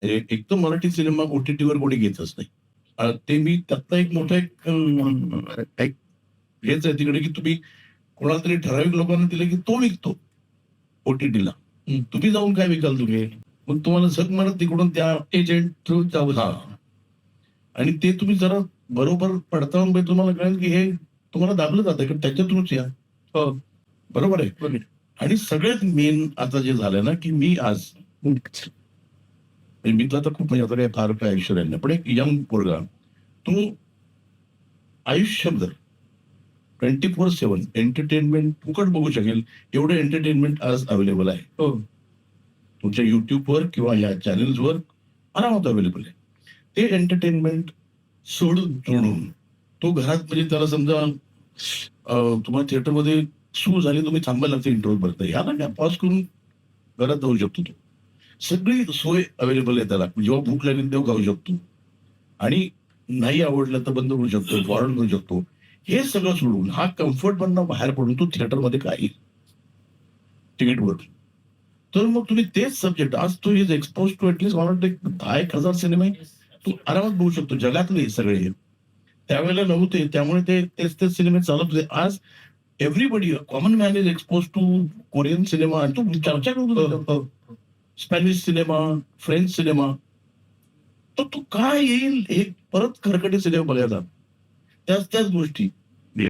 एक तर मराठी सिनेमा OTTवर कोणी घेतच नाही. ते मी त्यातला एक मोठा एक हेच आहे तिकडे, की तुम्ही कोणाला तरी ठराविक लोकांना दिलं, की तो विकतो OTTला. तुम्ही जाऊन काय विकाल तुम्ही? मग तुम्हाला झक मारत तिकडून त्या एजंट थ्रू जाऊ. हां. आणि ते तुम्ही जरा बरोबर पडताळून बघितलं तुम्हाला कळेल, की हे तुम्हाला दाबलं जातं, की त्याच्यातूनच या. हो. बरोबर आहे. बरोबर. आणि सगळ्यात मेन आता जे झालं ना, की मी आज मी तर आता खूप म्हणजे आता काय फार काय ऐश्वर्या नाही, पण एक यंग पोरगा तो आयुष्यभर 24/7 एंटरटेनमेंट फुकट बघू शकेल एवढं एंटरटेनमेंट आज अवेलेबल आहे. हो. तुमच्या युट्यूबवर किंवा या चॅनेल्सवर आरामात अवेलेबल आहे. ते एंटरटेनमेंट सोडून तो घरात म्हणजे त्याला समजा तुम्हाला थिएटरमध्ये सुरू झाली, तुम्ही थांबायला लागते इंटरव्ह्यू भरता, याला काय पॉज करून घरात जाऊ शकतो तो. सगळी सोय अवेलेबल आहे त्याला. जेव्हा भूक लागेल तेव्हा खाऊ शकतो आणि नाही आवडलं तर बंद करू शकतो, फॉरवर्ड करू शकतो. हे सगळं सोडून हा कम्फर्ट मधनं बाहेर पडून तो थिएटरमध्ये काय येईल तिकीटवर. तर मग तुम्ही तेच सब्जेक्ट आज तो इज एक्सपोज टू ऍटलीस्ट मला वाटतं 10,000 सिनेमे तू आरामात बघू शकतो. जगातले सगळे हे. त्यावेळेला नव्हते, त्यामुळे ते तेच सिनेमे चालत होते. आज everybody common man is expose to Korean cinema आणि तो चर्चा करतो. Spanish cinema, French cinema. तर तो काय येईल हे परत खरकटे सिनेमा बघायला. त्याच गोष्टी.